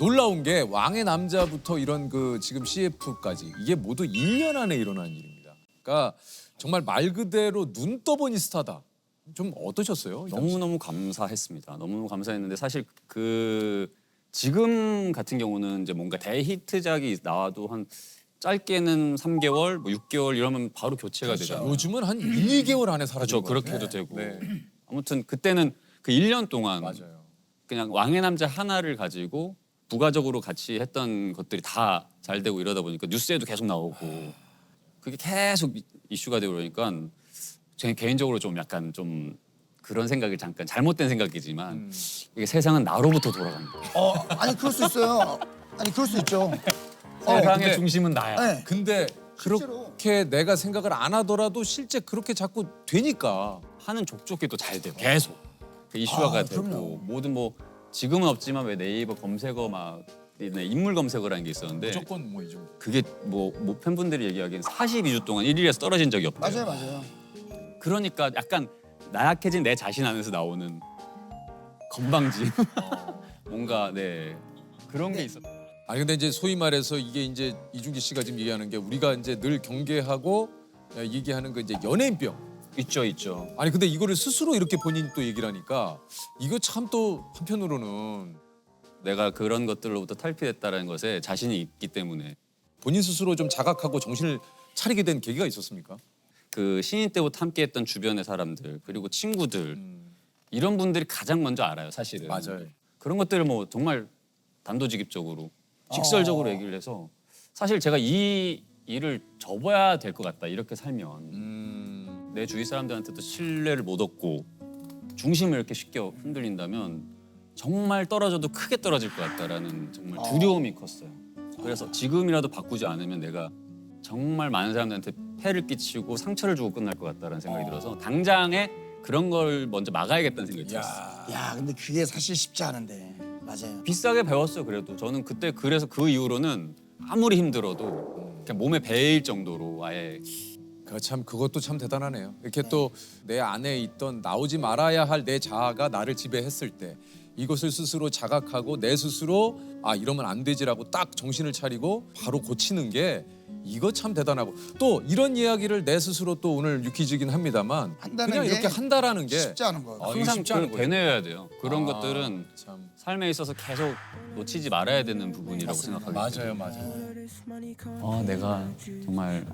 놀라운 게 왕의 남자부터 이런 그 지금 CF까지 이게 모두 1년 안에 일어난 일입니다. 그러니까 정말 말 그대로 눈 떠보니 스타다. 좀 어떠셨어요? 이 당시? 너무너무 감사했습니다. 너무너무 감사했는데 사실 지금 같은 경우는 이제 뭔가 대히트작이 나와도 한 짧게는 3개월, 뭐 6개월 이러면 바로 교체가 되잖아요. 요즘은 한 1, 2개월 안에 사라지는 그렇죠. 그렇게 거예요. 해도 되고. 네. 아무튼 그때는 그 1년 동안 맞아요. 그냥 왕의 남자 하나를 가지고 부가적으로 같이 했던 것들이 다 잘 되고 이러다 보니까 뉴스에도 계속 나오고 그게 계속 이슈가 되고 그러니까 제 개인적으로 좀 약간 좀 그런 생각이 잠깐 잘못된 생각이지만 이게 세상은 나로부터 돌아간다. 아니 그럴 수 있어요. 아니 그럴 수 있죠. 세상의 근데- 중심은 나야. 네. 근데 실제로. 그렇게 내가 생각을 안 하더라도 실제 그렇게 자꾸 되니까 하는 족족히 또 잘 돼요. 계속 그 이슈화가 되고 그럼요. 모든 뭐 지금은 없지만 왜 네이버 검색어 막 인물 검색어라는 게 있었는데 무조건 뭐 이 정도. 그게 뭐 팬분들이 얘기하기엔 42주 동안 1위에서 떨어진 적이 없대요. 맞아요. 그러니까 약간 나약해진 내 자신 안에서 나오는 건방짐 뭔가 그런 게 있었. 아니 근데 이제 소위 말해서 이게 이제 이준기 씨가 지금 얘기하는 게 우리가 이제 늘 경계하고 얘기하는 그 이제 연예인병. 있죠. 아니 근데 이거를 스스로 이렇게 본인이 또 얘기를 하니까 이거 참 또 한편으로는 내가 그런 것들로부터 탈피했다라는 것에 자신이 있기 때문에 본인 스스로 좀 자각하고 정신을 차리게 된 계기가 있었습니까? 그 신인 때부터 함께했던 주변의 사람들 그리고 친구들 이런 분들이 가장 먼저 알아요, 사실은. 맞아요. 그런 것들을 뭐 정말 단도직입적으로 직설적으로 얘기를 해서 사실 제가 이 일을 접어야 될 것 같다 이렇게 살면 내 주위 사람들한테도 신뢰를 못 얻고 중심을 이렇게 쉽게 흔들린다면 정말 떨어져도 크게 떨어질 것 같다라는 정말 두려움이 컸어요. 그래서 지금이라도 바꾸지 않으면 내가 정말 많은 사람들한테 폐를 끼치고 상처를 주고 끝날 것 같다라는 생각이 들어서 당장에 그런 걸 먼저 막아야겠다는 생각이 들었어요. 야 근데 그게 사실 쉽지 않은데 맞아요. 비싸게 배웠어요. 그래도 저는 그때 그래서 그 이후로는 아무리 힘들어도 그냥 몸에 배일 정도로 아예 참 그것도 참 대단하네요. 이렇게 또 내 안에 있던 나오지 말아야 할 내 자아가 나를 지배했을 때 이것을 스스로 자각하고 내 스스로 아 이러면 안 되지라고 딱 정신을 차리고 바로 고치는 게 이거 참 대단하고 또 이런 이야기를 내 스스로 또 오늘 유퀴즈긴 합니다만 한다는 그냥 게 이렇게 한다라는 게 쉽지 않은 거예요. 이거 항상 쉽지 않은 그걸 거예요. 되뇌어야 돼요. 그런 아, 것들은 참 삶에 있어서 계속 놓치지 말아야 되는 부분이라고 생각하기 때문에 맞아요. 내가 정말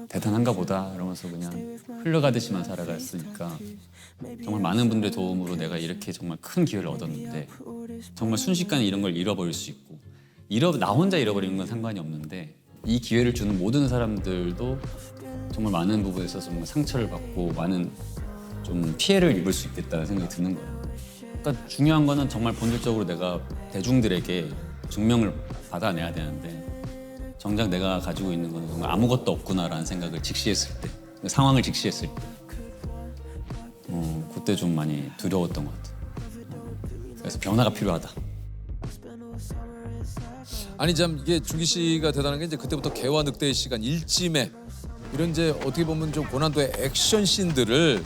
대단한가 보다 이러면서 그냥 흘러가듯이만 살아갔으니까 정말 많은 분들의 도움으로 내가 이렇게 정말 큰 기회를 얻었는데 정말 순식간에 이런 걸 잃어버릴 수 있고 나 혼자 잃어버리는 건 상관이 없는데 이 기회를 주는 모든 사람들도 정말 많은 부분에 있어서 정말 상처를 받고 많은 좀 피해를 입을 수 있겠다는 생각이 드는 거예요. 그러니까 중요한 거는 정말 본질적으로 내가 대중들에게 증명을 받아내야 되는데 정작 내가 가지고 있는 건 정말 아무것도 없구나라는 생각을 직시했을 때, 그 상황을 직시했을 때, 그때 좀 많이 두려웠던 것 같아요. 그래서 변화가 필요하다. 아니 참 이게 준기 씨가 대단한 게 이제 그때부터 개와 늑대의 시간 일찜에 이런 이제 어떻게 보면 좀 고난도의 액션 씬들을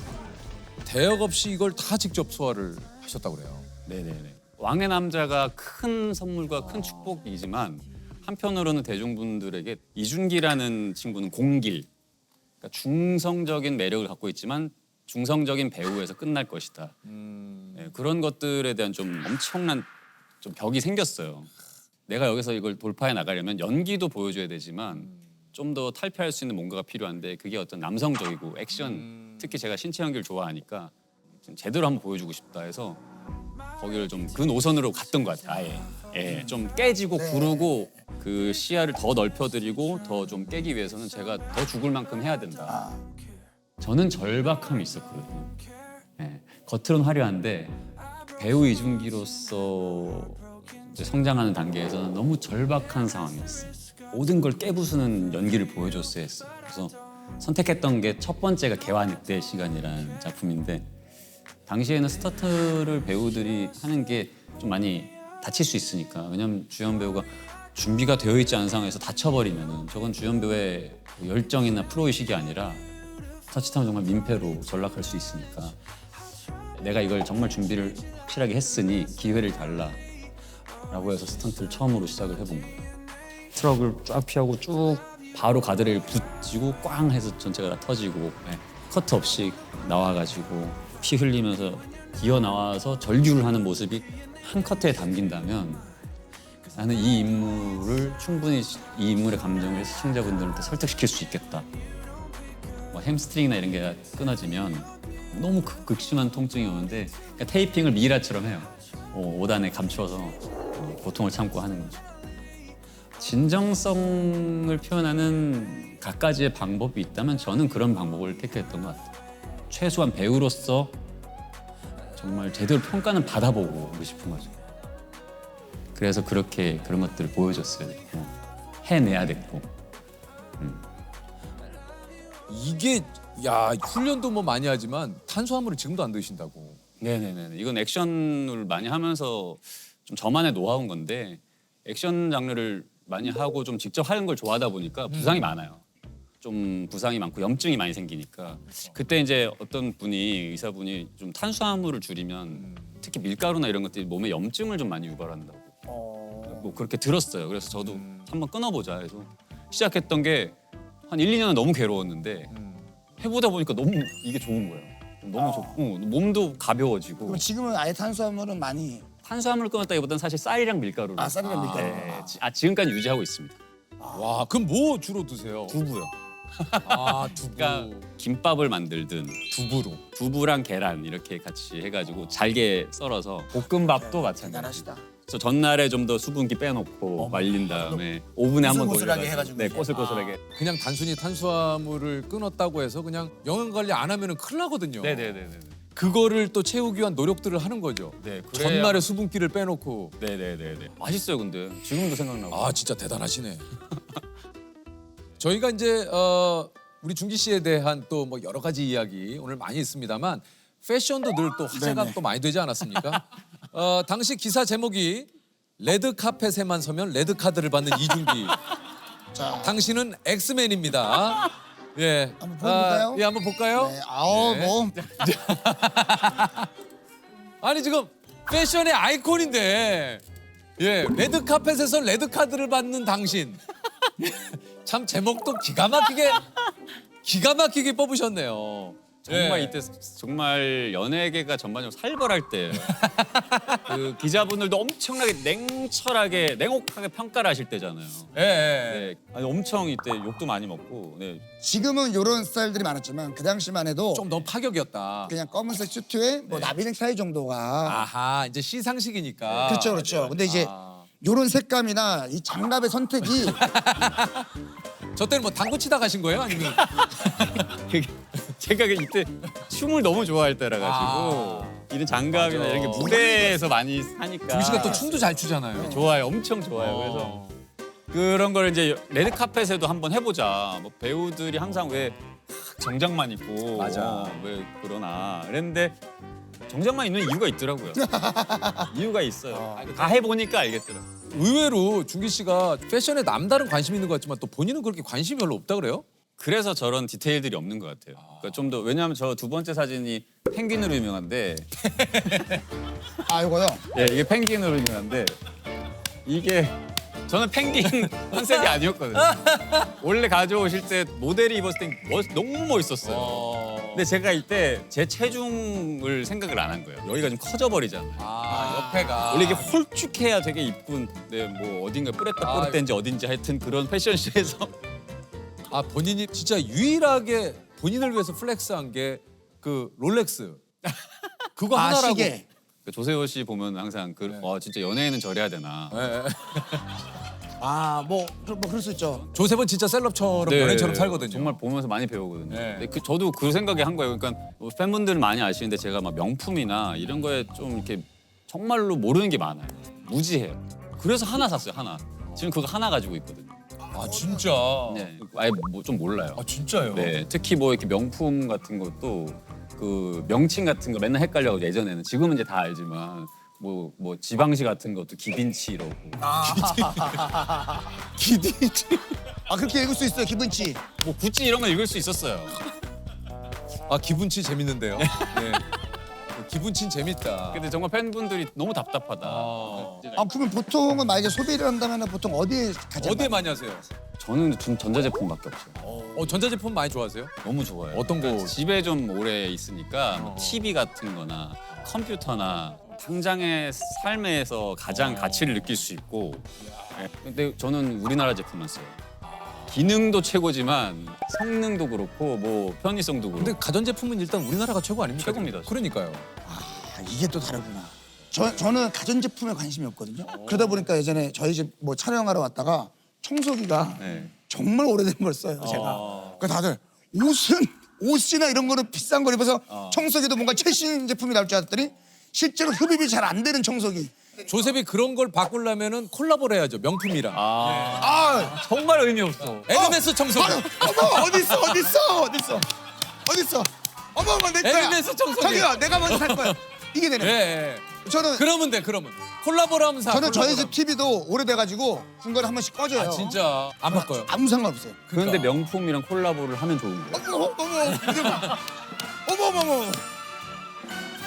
대역 없이 이걸 다 직접 소화를 하셨다고 그래요. 네네네. 왕의 남자가 큰 선물과 큰 축복이지만 한편으로는 대중분들에게 이준기라는 친구는 공길, 그러니까 중성적인 매력을 갖고 있지만 중성적인 배우에서 끝날 것이다. 네, 그런 것들에 대한 좀 엄청난 좀 벽이 생겼어요. 내가 여기서 이걸 돌파해 나가려면 연기도 보여줘야 되지만 좀 더 탈피할 수 있는 뭔가가 필요한데 그게 어떤 남성적이고 액션, 특히 제가 신체 연기를 좋아하니까 좀 제대로 한번 보여주고 싶다 해서 거기를 좀 그 노선으로 갔던 것 같아요. 아예. 예, 좀 깨지고 구르고 그 시야를 더 넓혀드리고 더 좀 깨기 위해서는 제가 더 죽을 만큼 해야 된다. 저는 절박함이 있었거든요. 예, 겉으로는 화려한데 배우 이준기로서 이제 성장하는 단계에서는 너무 절박한 상황이었어요. 모든 걸 깨부수는 연기를 보여줬어야 했어요. 그래서 선택했던 게 첫 번째가 개와 늑대의 시간이라는 작품인데 당시에는 스타트를 배우들이 하는 게 좀 많이 다칠 수 있으니까 왜냐면 주연 배우가 준비가 되어 있지 않은 상황에서 다쳐버리면은 저건 주연 배우의 열정이나 프로의식이 아니라 자칫하면 정말 민폐로 전락할 수 있으니까 내가 이걸 정말 준비를 확실하게 했으니 기회를 달라 라고 해서 스턴트를 처음으로 시작을 해본 거예요. 트럭을 쫙 피하고 쭉 바로 가드레일 붙이고 꽝 해서 전체가 다 터지고 네. 커트 없이 나와가지고 피 흘리면서 기어 나와서 절규를 하는 모습이 한 커트에 담긴다면 나는 이 인물을 충분히 이 인물의 감정을 시청자분들한테 설득시킬 수 있겠다. 뭐 햄스트링이나 이런 게 끊어지면 너무 극심한 통증이 오는데 그러니까 테이핑을 미라처럼 해요. 5단에 감춰서 고통을 참고 하는 거죠. 진정성을 표현하는 갖가지의 방법이 있다면 저는 그런 방법을 택했던 것 같아요. 최소한 배우로서 정말 제대로 평가는 받아보고 싶은 거죠. 그래서 그렇게 그런 것들을 보여줬어야 됐고 해내야 됐고 이게 야 훈련도 뭐 많이 하지만 탄수화물을 지금도 안 드신다고. 네네네. 이건 액션을 많이 하면서 좀 저만의 노하우인 건데 액션 장르를 많이 하고 좀 직접 하는 걸 좋아하다 보니까 부상이 많아요. 좀 부상이 많고 염증이 많이 생기니까 그때 이제 어떤 분이 의사분이 좀 탄수화물을 줄이면 특히 밀가루나 이런 것들이 몸에 염증을 좀 많이 유발한다고 뭐 그렇게 들었어요. 그래서 저도 한번 끊어보자 해서 시작했던 게 한 1, 2년은 너무 괴로웠는데 해보다 보니까 너무 이게 좋은 거예요. 너무 좋고 몸도 가벼워지고 그럼 지금은 아예 탄수화물은 많이 탄수화물을 끊었다기보다는 사실 쌀이랑 밀가루를 쌀이랑 밀가루. 네, 지금까지 유지하고 있습니다. 와 그럼 뭐 주로 드세요? 두부요. 아 두부. 그러니까 김밥을 만들든 두부로. 두부랑 계란 이렇게 같이 해가지고 잘게 썰어서 볶음밥도 마찬가지. 대단하시다. 그래서 전날에 좀 더 수분기 빼놓고 말린 다음에 오븐에 한번 꼬슬꼬슬하게 해가지고 네, 이제. 꼬슬꼬슬하게. 그냥 단순히 탄수화물을 끊었다고 해서 그냥 영양 관리 안 하면은 큰일 나거든요. 네네네네. 그거를 또 채우기 위한 노력들을 하는 거죠. 네, 전날에 수분기를 빼놓고. 네네네네. 맛있어요, 근데 지금도 생각나고. 아 진짜 대단하시네. 저희가 이제 우리 준기 씨에 대한 또 뭐 여러 가지 이야기 오늘 많이 있습니다만 패션도 늘 또 화제가 또 많이 되지 않았습니까? 당시 기사 제목이 레드 카펫에만 서면 레드 카드를 받는 이준기. 자, 당신은 엑스맨입니다. 예. 한번 보여볼까요? 예, 한번 볼까요? 네, 아우 네. 뭐 아니 지금 패션의 아이콘인데 예 레드 카펫에서 레드 카드를 받는 당신 참 제목도 기가 막히게 뽑으셨네요. 정말 예. 이때 정말 연예계가 전반적으로 살벌할 때 그 기자분들도 엄청나게 냉혹하게 평가를 하실 때잖아요. 예, 예. 네, 아니, 엄청 이때 욕도 많이 먹고. 네. 지금은 이런 스타일들이 많았지만 그 당시만 해도 좀 너무 파격이었다. 그냥 검은색 슈트에 뭐 나비넥 타이 정도가 아하 이제 시상식이니까. 그렇죠 그렇죠. 근데 이제 아. 이런 색감이나 이 장갑의 선택이 저 때는 뭐 당구 치다 가신 거예요? 아니면 그게 제가 이때 춤을 너무 좋아할 때라 가지고 이런 장갑이나 맞아. 이런 게 무대에서 많이 하니까 준기 씨가 또 춤도 잘 추잖아요. 좋아요, 엄청 좋아요. 그래서 그런 걸 이제 레드 카펫에도 한번 해보자. 뭐 배우들이 항상 왜 정장만 입고 맞아. 왜 그러나 그랬는데 정장만 입는 이유가 있더라고요. 이유가 있어요. 다 해보니까 알겠더라고요. 의외로 준기 씨가 패션에 남다른 관심이 있는 것 같지만 또 본인은 그렇게 관심이 별로 없다 그래요? 그래서 저런 디테일들이 없는 것 같아요. 그러니까 좀 더 왜냐하면 저 두 번째 사진이 펭귄으로 유명한데 아 이거요. 예, 이게 펭귄으로 유명한데 이게 저는 펭귄 컨셉이 아니었거든요. 원래 가져오실 때 모델이 입었을 때 너무 멋있었어요. 근데 제가 이때 제 체중을 생각을 안 한 거예요. 여기가 좀 커져 버리잖아요. 옆에가 원래 이게 홀쭉해야 되게 이쁜. 네, 뭐 어딘가 뿌렸다 뿌렸다인지 어딘지 하여튼 그런 패션쇼에서 본인이 진짜 유일하게 본인을 위해서 플렉스한 게 그 롤렉스 그거 아 하나라고. 시계. 조세호 씨 보면 항상 와 진짜 연예인은 저래야 되나. 예, 예. 아뭐 그럴 수 있죠. 조셉은 진짜 셀럽처럼 네, 연예인처럼 살거든요. 정말 보면서 많이 배우거든요. 네. 근데 저도 그 생각에 한 거예요. 그러니까 뭐 팬분들은 많이 아시는데 제가 막 명품이나 이런 거에 좀 이렇게 정말로 모르는 게 많아요. 무지해요. 그래서 하나 샀어요. 하나. 지금 그거 하나 가지고 있거든요. 아 진짜. 네. 아예 뭐 좀 몰라요. 아 진짜요? 네. 특히 뭐 이렇게 명품 같은 것도 그 명칭 같은 거 맨날 헷갈려고 예전에는 지금은 이제 다 알지만 뭐 지방시 같은 것도 기빈치 이러고. 기빈치. 아 그렇게 읽을 수 있어요 기분치. 뭐 구찌 이런 거 읽을 수 있었어요. 아 기분치 재밌는데요. 네. 기분치 재밌다. 근데 정말 팬분들이 너무 답답하다. 아. 아 그러면 보통은 만약에 소비를 한다면 보통 어디에 가장 어디에 많이 하세요? 저는 전자제품밖에 없어요. 전자제품 많이 좋아하세요? 너무 좋아요. 어떤 거? 그러니까 집에 좀 오래 있으니까 뭐 TV 같은 거나 컴퓨터나 당장의 삶에서 가장 가치를 느낄 수 있고. 네. 근데 저는 우리나라 제품만 써요. 기능도 최고지만 성능도 그렇고 뭐 편의성도 그렇고. 근데 가전제품은 일단 우리나라가 최고 아닙니까? 최고입니다. 그러니까요. 아, 이게 또 다르구나. 저는 가전제품에 관심이 없거든요. 그러다 보니까 예전에 저희 집 뭐 촬영하러 왔다가 청소기가 네. 정말 오래된 걸 써요, 제가. 그 다들 옷이나 이런 거는 비싼 걸 입어서 청소기도 뭔가 최신 제품이 나올 줄 알았더니 실제로 흡입이 잘 안 되는 청소기. 조셉이 그런 걸 바꾸려면은 콜라보를 해야죠. 명품이랑. 아, 정말 의미 없어. 에르메스 청소기. 어머 어딨어? 어머 내 거야. 에르메스 청소기. 저기요, 내가 먼저 살 거야. 이게 되네. 예, 예. 저는 그러면 돼. 그러면 콜라보를 하면 사. 저는 저희 콜라보를 집 TV도 오래돼가지고 중간에 한 번씩 꺼져요. 하면. 아, 진짜 안 바꿔요. 아무 상관없어요. 그런데 명품이랑 콜라보를 하면 좋은 거예요. 어머, 어머, 어머, 어머, 어머, 어머.